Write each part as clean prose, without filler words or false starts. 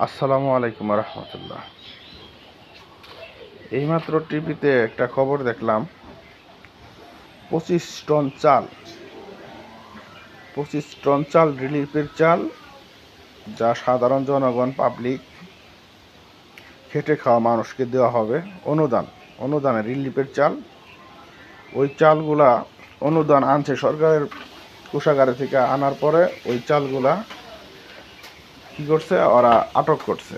আসসালামু আলাইকুম রহমতুল্লাহ। এইমাত্র টিভিতে একটা খবর দেখলাম, 25 টন চাল 25 টন চাল রিলিফের চাল, যা সাধারণ জনগণ পাবলিক খেটে খাওয়া মানুষকে দেওয়া হবে অনুদানে রিলিফের চাল। ওই চালগুলা অনুদান আনছে সরকারের কোষাগারে থেকে, আনার পরে ওই চালগুলা কি করছে, ওরা আটক করছে,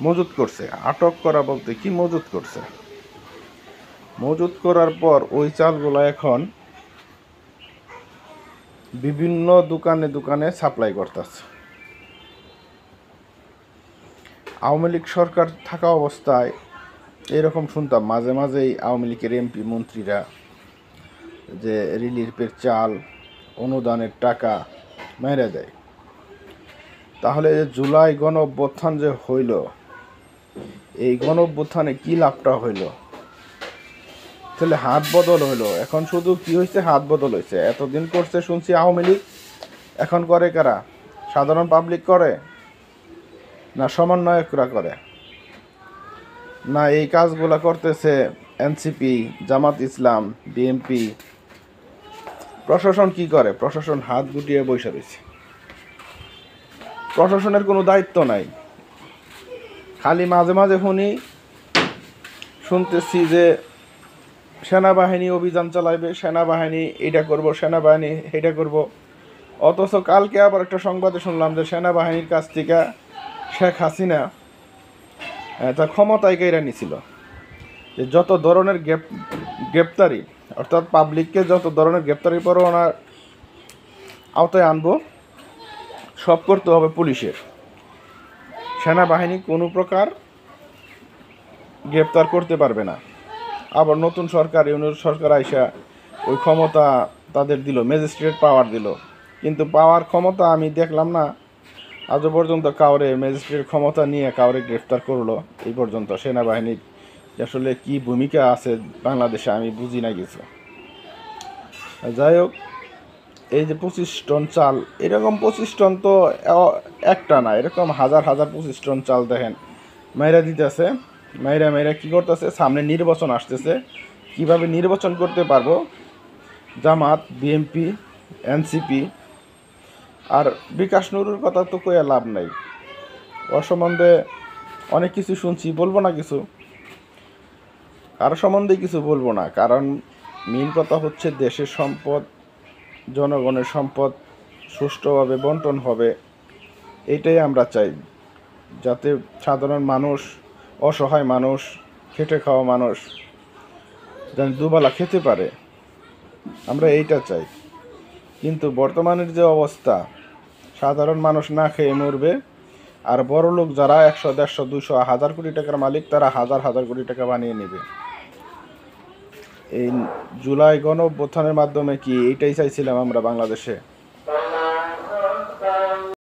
মজুত করছে। আটক করা বলতে কি, মজুত করছে। মজুত করার পর ওই চালগুলো এখন বিভিন্ন দোকানে দোকানে সাপ্লাই করতেছে। আওয়ামী লীগ সরকার থাকা অবস্থায় এরকম শুনতাম মাঝে মাঝেই আওয়ামী লীগের এমপি মন্ত্রীরা যে রিলিফের চাল, অনুদানের টাকা মেরে দেয়। তাহলে জুলাই গণ অভ্যুত্থান যে হইল, এই গণ অভ্যুত্থানে কি লাভটা হইল? তাহলে হাত বদল হইলো। এখন শুধু কি হয়েছে, হাত বদল হয়েছে। এতদিন করছে শুনছি আওয়ামী লীগ, এখন করে কারা? সাধারণ পাবলিক করে না সমন্বয়করা করে? না এই কাজগুলা করতেছে এনসিপি, জামাত ইসলাম, বিএনপি? প্রশাসন কি করে? প্রশাসন হাত গুটিয়ে বসে রয়েছে। প্রশাসনের কোনো দায়িত্ব নাই। খালি মাঝে মাঝে শুনতেছি যে সেনাবাহিনী অভিযান চালাইবে, সেনাবাহিনী এটা করব, সেনাবাহিনী এটা করব। অথচ কালকে আবার একটা সংবাদে শুনলাম যে সেনাবাহিনীর কাছ থেকে শেখ হাসিনা তার ক্ষমতায় কেড়ে নিছিল, যে যত ধরনের গ্রেপ্তারি, অর্থাৎ পাবলিককে যত ধরনের গ্রেপ্তারি পরোয়ানার আওতায় আনবো, সব করতে হবে পুলিশের। সেনাবাহিনী কোনো প্রকার গ্রেপ্তার করতে পারবে না। আবার নতুন সরকার, ইউনিয়ন সরকার আইসা ওই ক্ষমতা তাদের দিল, ম্যাজিস্ট্রেট পাওয়ার দিল। কিন্তু পাওয়ার ক্ষমতা আমি দেখলাম না আজও পর্যন্ত কাউরে ম্যাজিস্ট্রেট ক্ষমতা নিয়ে কাউরে গ্রেফতার করলো এই পর্যন্ত। সেনাবাহিনীর আসলে কি ভূমিকা আছে বাংলাদেশে আমি বুঝি না কিছু। যাই হোক, এই যে 25 টন চাল, এরকম 25 টন তো একটা না, এরকম হাজার হাজার 25 টন চাল দেখেন মাইরা দিতেছে। মাইরা কি করতেছে? সামনে নির্বাচন আসতেছে, কিভাবে নির্বাচন করতে পারবো? জামাত, বিএনপি, এনসিপি আর বিকাশ নুরুর কথা তো কইয়া লাভ নাই। ওর সম্বন্ধে অনেক কিছু শুনছি, বলবো না কিছু, কারো সম্বন্ধে কিছু বলবো না। কারণ মেন কথা হচ্ছে দেশের সম্পদ, জনগণের সম্পদ সুষ্ঠুভাবে বন্টন হবে, এইটাই আমরা চাই। যাতে সাধারণ মানুষ, অসহায় মানুষ, খেটে খাওয়া মানুষ যেন দুবেলা খেতে পারে, আমরা এইটা চাই। কিন্তু বর্তমানের যে অবস্থা, সাধারণ মানুষ না খেয়ে মরবে, আর বড় লোক যারা 100, 150, 200, 1000 কোটি টাকার মালিক, তারা হাজার হাজার কোটি টাকা বানিয়ে নেবে। এই জুলাই গণ অভ্যুত্থানের মাধ্যমে কি এইটাই চাইছিলাম আমরা বাংলাদেশে?